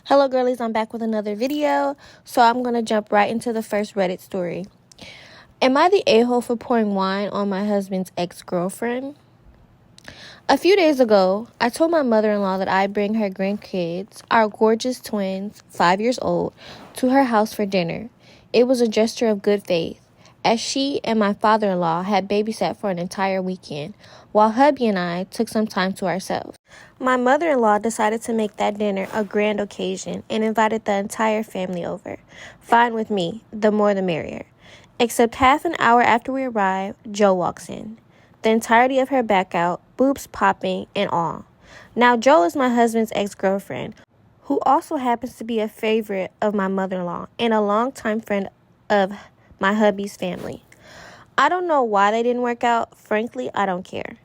Hello girlies, I'm back with another video. So I'm going to jump right into the first Reddit story. Am I the a-hole for pouring wine on my husband's ex-girlfriend? A few days ago, I told my mother-in-law that I'd bring her grandkids, our gorgeous twins, 5 years old, to her house for dinner. It was a gesture of good faith, as she and my father-in-law had babysat for an entire weekend, while hubby and I took some time to ourselves. My mother-in-law decided to make that dinner a grand occasion and invited the entire family over. Fine with me, the more the merrier. Except half an hour after we arrive, Jo walks in. The entirety of her back out, boobs popping, and all. Now, Jo is my husband's ex-girlfriend, who also happens to be a favorite of my mother-in-law and a longtime friend of my hubby's family. I don't know why they didn't work out. Frankly, I don't care.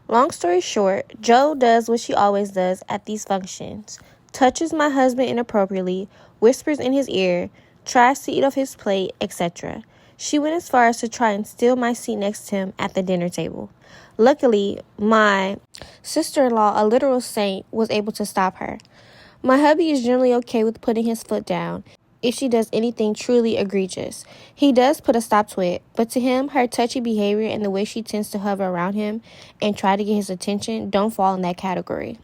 Long story short, Jo does what she always does at these functions. Touches my husband inappropriately, whispers in his ear, tries to eat off his plate, etc. She went as far as to try and steal my seat next to him at the dinner table. Luckily, my sister-in-law, a literal saint, was able to stop her. My hubby is generally okay with putting his foot down if she does anything truly egregious. He does put a stop to it, but to him, her touchy behavior and the way she tends to hover around him and try to get his attention don't fall in that category.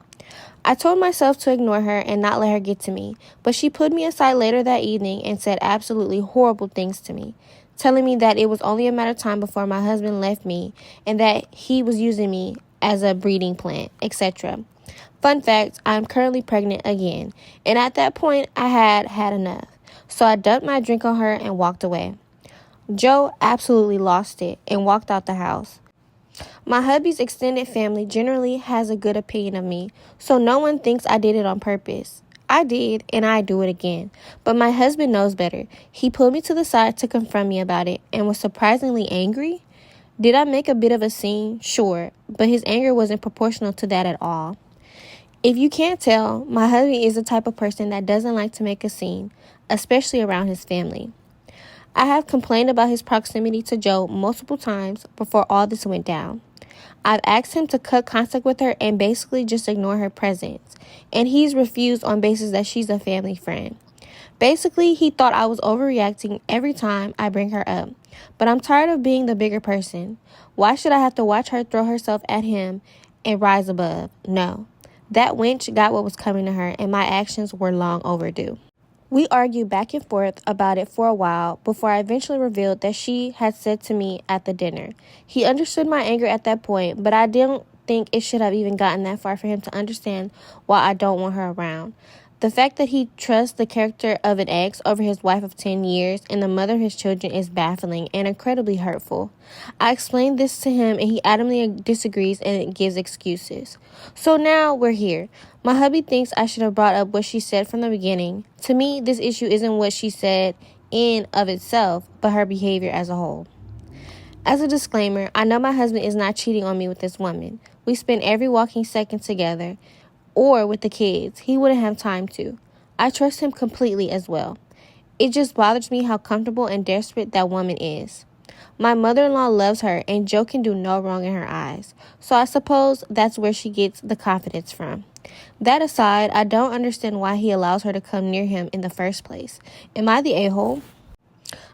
I told myself to ignore her and not let her get to me, but she put me aside later that evening and said absolutely horrible things to me, telling me that it was only a matter of time before my husband left me and that he was using me as a breeding plant, etc. Fun fact, I am currently pregnant again, and at that point, I had enough. So I dumped my drink on her and walked away. Jo absolutely lost it and walked out the house. My hubby's extended family generally has a good opinion of me, so no one thinks I did it on purpose. I did, and I do it again. But my husband knows better. He pulled me to the side to confront me about it and was surprisingly angry. Did I make a bit of a scene? Sure, but his anger wasn't proportional to that at all. If you can't tell, my hubby is the type of person that doesn't like to make a scene, especially around his family. I have complained about his proximity to Jo multiple times before all this went down. I've asked him to cut contact with her and basically just ignore her presence, and he's refused on basis that she's a family friend. Basically, he thought I was overreacting every time I bring her up, but I'm tired of being the bigger person. Why should I have to watch her throw herself at him and rise above? No. That wench got what was coming to her, and my actions were long overdue. We argued back and forth about it for a while before I eventually revealed that she had said to me at the dinner. He understood my anger at that point, but I didn't think it should have even gotten that far for him to understand why I don't want her around. The fact that he trusts the character of an ex over his wife of 10 years and the mother of his children is baffling and incredibly hurtful. I explained this to him and he adamantly disagrees and gives excuses. So now we're here. My hubby thinks I should have brought up what she said from the beginning. To me, this issue isn't what she said in of itself, but her behavior as a whole. As a disclaimer, I know my husband is not cheating on me with this woman. We spend every walking second together, or with the kids. He wouldn't have time to. I trust him completely as well. It just bothers me how comfortable and desperate that woman is. My mother-in-law loves her, and Jo can do no wrong in her eyes. So I suppose that's where she gets the confidence from. That aside, I don't understand why he allows her to come near him in the first place. Am I the a-hole?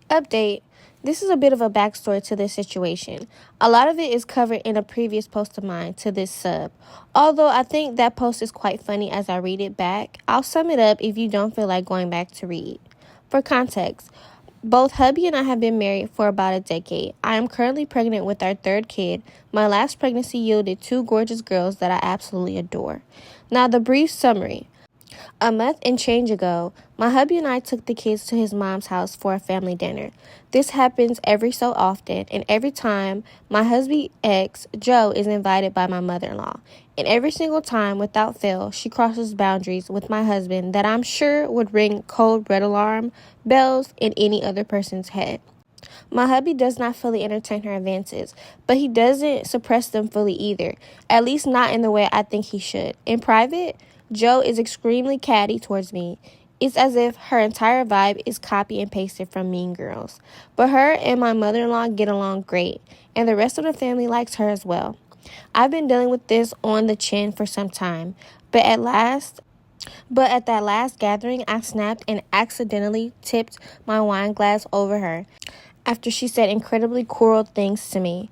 Update. This is a bit of a backstory to this situation. A lot of it is covered in a previous post of mine to this sub. Although I think that post is quite funny as I read it back, I'll sum it up if you don't feel like going back to read. For context, both hubby and I have been married for about a decade. I am currently pregnant with our third kid. My last pregnancy yielded 2 gorgeous girls that I absolutely adore. Now, the brief summary. A month and change ago, my hubby and I took the kids to his mom's house for a family dinner. This happens every so often, and every time my husband's ex, Jo, is invited by my mother-in-law. And every single time, without fail, she crosses boundaries with my husband that I'm sure would ring cold red alarm bells in any other person's head. My hubby does not fully entertain her advances, but he doesn't suppress them fully either, at least not in the way I think he should. In private, Jo is extremely catty towards me. It's as if her entire vibe is copy and pasted from Mean Girls. But her and my mother-in-law get along great, and the rest of the family likes her as well. I've been dealing with this on the chin for some time, but at last, But at that last gathering, I snapped and accidentally tipped my wine glass over her after she said incredibly cruel things to me.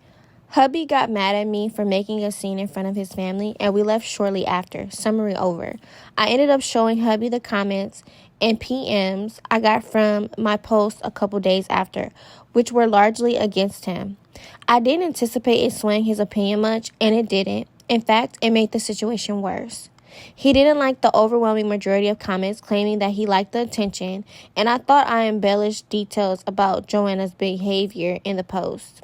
Hubby got mad at me for making a scene in front of his family, and we left shortly after. Summary over. I ended up showing hubby the comments and PMs I got from my post a couple days after, which were largely against him. I didn't anticipate it swaying his opinion much, and it didn't. In fact, it made the situation worse. He didn't like the overwhelming majority of comments claiming that he liked the attention, and I thought I embellished details about Joanna's behavior in the post.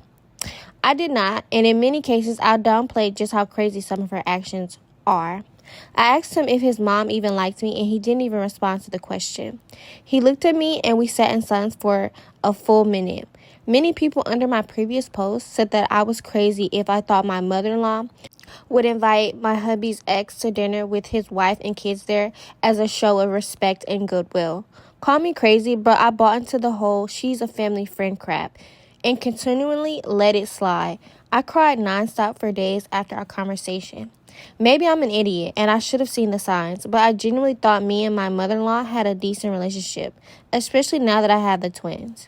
I did not, and in many cases, I downplayed just how crazy some of her actions are. I asked him if his mom even liked me, and he didn't even respond to the question. He looked at me, and we sat in silence for a full minute. Many people under my previous post said that I was crazy if I thought my mother-in-law would invite my hubby's ex to dinner with his wife and kids there as a show of respect and goodwill. Call me crazy, but I bought into the whole she's a family friend crap and continually let it slide. I cried nonstop for days after our conversation. Maybe I'm an idiot and I should have seen the signs, but I genuinely thought me and my mother-in-law had a decent relationship, especially now that I have the twins.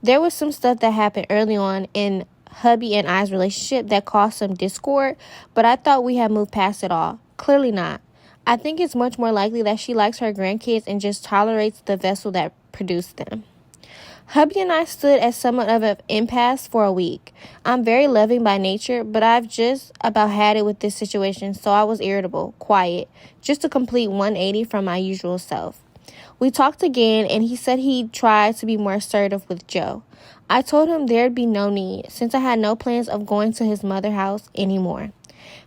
There was some stuff that happened early on in hubby and I's relationship that caused some discord, but I thought we had moved past it all. Clearly not. I think it's much more likely that she likes her grandkids and just tolerates the vessel that produced them. Hubby and I stood at somewhat of an impasse for a week. I'm very loving by nature, but I've just about had it with this situation, so I was irritable, quiet, just a complete 180 from my usual self. We talked again, and he said he'd try to be more assertive with Joe. I told him there'd be no need, since I had no plans of going to his mother's house anymore.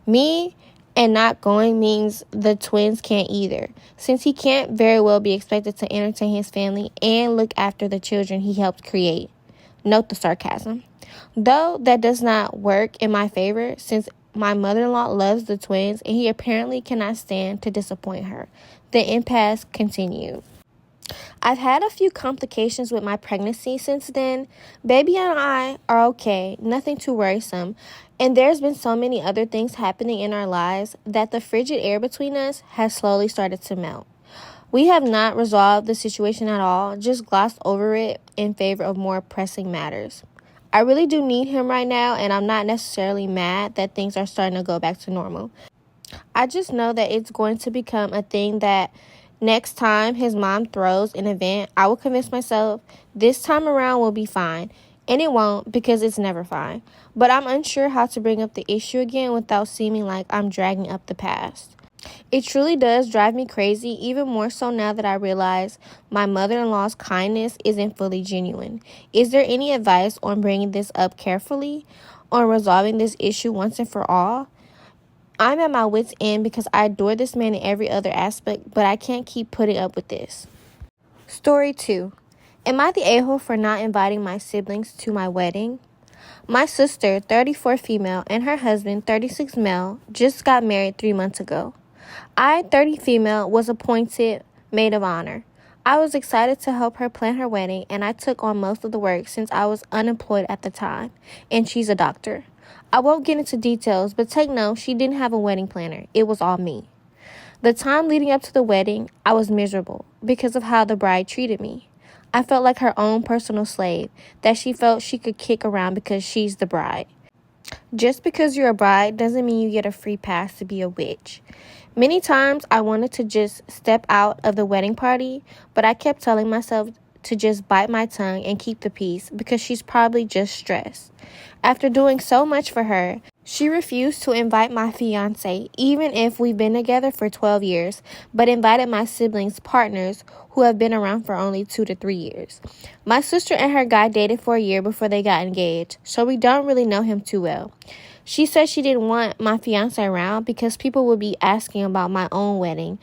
Me and not going means the twins can't either, since he can't very well be expected to entertain his family and look after the children he helped create. Note the sarcasm. Though that does not work in my favor, since my mother-in-law loves the twins and he apparently cannot stand to disappoint her. The impasse continued. I've had a few complications with my pregnancy since then. Baby and I are okay, nothing too worrisome. And there's been so many other things happening in our lives that the frigid air between us has slowly started to melt. We have not resolved the situation at all, just glossed over it in favor of more pressing matters. I really do need him right now, and I'm not necessarily mad that things are starting to go back to normal. I just know that it's going to become a thing that next time his mom throws an event, I will convince myself this time around will be fine. And it won't, because it's never fine. But I'm unsure how to bring up the issue again without seeming like I'm dragging up the past. It truly does drive me crazy, even more so now that I realize my mother-in-law's kindness isn't fully genuine. Is there any advice on bringing this up carefully? On resolving this issue once and for all? I'm at my wit's end because I adore this man in every other aspect, but I can't keep putting up with this. Story 2. Am I the a-hole for not inviting my siblings to my wedding? My sister, 34 female, and her husband, 36 male, just got married 3 months ago. I, 30 female, was appointed maid of honor. I was excited to help her plan her wedding, and I took on most of the work since I was unemployed at the time, and she's a doctor. I won't get into details, but take note, she didn't have a wedding planner. It was all me. The time leading up to the wedding, I was miserable because of how the bride treated me. I felt like her own personal slave that she felt she could kick around because she's the bride. Just because you're a bride doesn't mean you get a free pass to be a witch. Many times I wanted to just step out of the wedding party, but I kept telling myself to just bite my tongue and keep the peace because she's probably just stressed. After doing so much for her, she refused to invite my fiancé, even if we've been together for 12 years, but invited my siblings' partners who have been around for only 2 to 3 years. My sister and her guy dated for a year before they got engaged, so we don't really know him too well. She said she didn't want my fiancé around because people would be asking about my own wedding,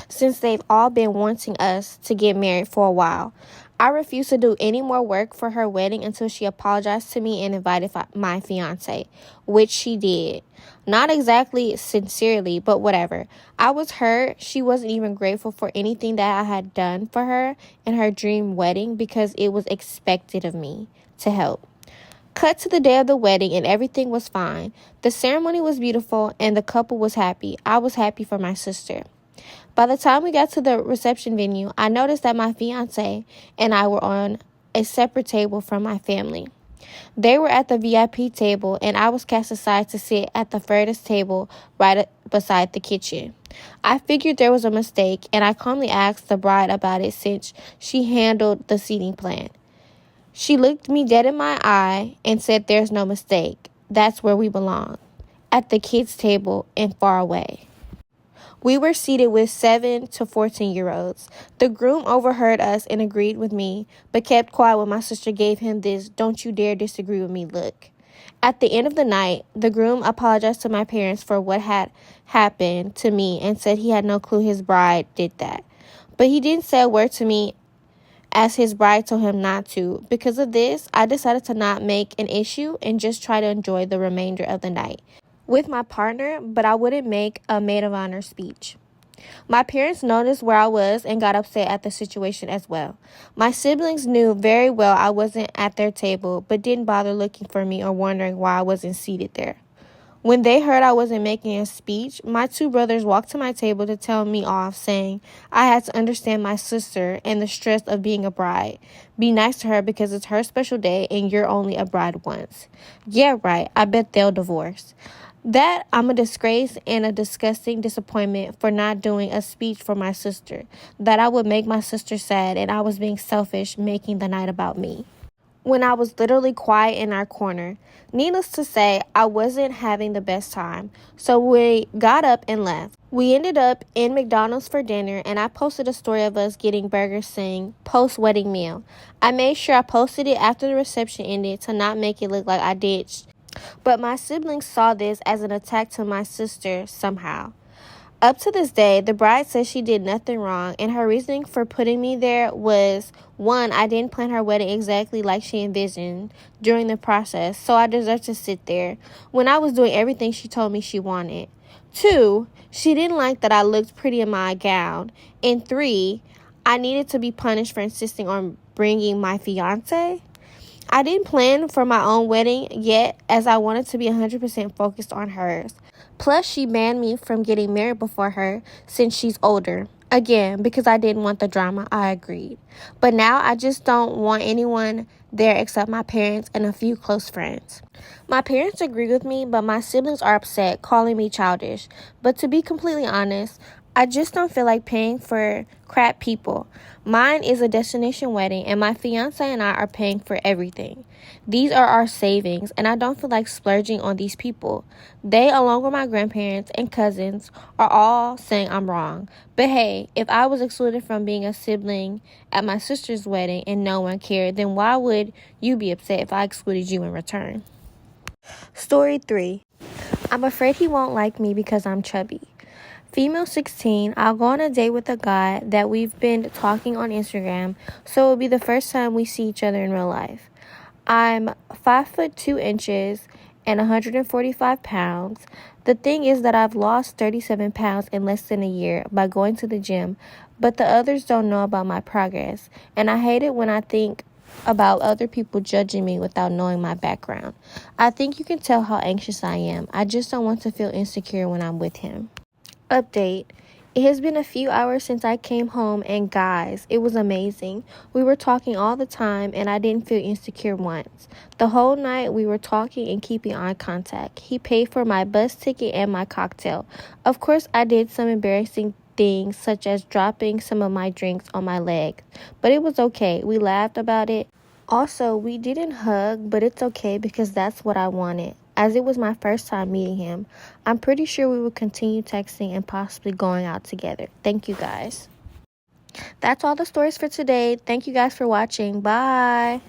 since they've all been wanting us to get married for a while. I refused to do any more work for her wedding until she apologized to me and invited my fiancé, which she did. Not exactly sincerely, but whatever. I was hurt. She wasn't even grateful for anything that I had done for her in her dream wedding because it was expected of me to help. Cut to the day of the wedding and everything was fine. The ceremony was beautiful and the couple was happy. I was happy for my sister. By the time we got to the reception venue, I noticed that my fiance and I were on a separate table from my family. They were at the VIP table, and I was cast aside to sit at the furthest table right beside the kitchen. I figured there was a mistake, and I calmly asked the bride about it since she handled the seating plan. She looked me dead in my eye and said there's no mistake. That's where we belong, at the kids' table and far away. We were seated with 7 to 14-year-olds. The groom overheard us and agreed with me, but kept quiet when my sister gave him this "don't you dare disagree with me" look. At the end of the night, the groom apologized to my parents for what had happened to me and said he had no clue his bride did that. But he didn't say a word to me as his bride told him not to. Because of this, I decided to not make an issue and just try to enjoy the remainder of the night with my partner, but I wouldn't make a maid of honor speech. My parents noticed where I was and got upset at the situation as well. My siblings knew very well I wasn't at their table, but didn't bother looking for me or wondering why I wasn't seated there. When they heard I wasn't making a speech, my 2 brothers walked to my table to tell me off, saying I had to understand my sister and the stress of being a bride. Be nice to her because it's her special day and you're only a bride once. Yeah, right. I bet they'll divorce. That I'm a disgrace and a disgusting disappointment for not doing a speech for my sister. That I would make my sister sad and I was being selfish, making the night about me, when I was literally quiet in our corner. Needless to say, I wasn't having the best time, so we got up and left. We ended up in McDonald's for dinner, and I posted a story of us getting burgers saying post-wedding meal. I made sure I posted it after the reception ended to not make it look like I ditched, but my siblings saw this as an attack to my sister somehow. Up to this day, the bride says she did nothing wrong, and her reasoning for putting me there was, 1, I didn't plan her wedding exactly like she envisioned during the process, so I deserved to sit there when I was doing everything she told me she wanted. 2, she didn't like that I looked pretty in my gown. And 3, I needed to be punished for insisting on bringing my fiance. I didn't plan for my own wedding yet, as I wanted to be 100% focused on hers. Plus, she banned me from getting married before her since she's older. Again, because I didn't want the drama, I agreed. But now I just don't want anyone there except my parents and a few close friends. My parents agree with me, but my siblings are upset, calling me childish. But to be completely honest, I just don't feel like paying for crap people. Mine is a destination wedding, and my fiance and I are paying for everything. These are our savings, and I don't feel like splurging on these people. They, along with my grandparents and cousins, are all saying I'm wrong. But hey, if I was excluded from being a sibling at my sister's wedding and no one cared, then why would you be upset if I excluded you in return? Story 3. I'm afraid he won't like me because I'm chubby. Female 16, I'll go on a date with a guy that we've been talking on Instagram, so it'll be the first time we see each other in real life. I'm 5 foot 2 inches and 145 pounds. The thing is that I've lost 37 pounds in less than a year by going to the gym, but the others don't know about my progress, and I hate it when I think about other people judging me without knowing my background. I think you can tell how anxious I am. I just don't want to feel insecure when I'm with him. Update. It has been a few hours since I came home, and guys, it was amazing. We were talking all the time and I didn't feel insecure once. The whole night we were talking and keeping eye contact. He paid for my bus ticket and my cocktail. Of course, I did some embarrassing things such as dropping some of my drinks on my leg, but it was okay. We laughed about it. Also, we didn't hug, but it's okay because that's what I wanted. As it was my first time meeting him, I'm pretty sure we will continue texting and possibly going out together. Thank you guys. That's all the stories for today. Thank you guys for watching. Bye.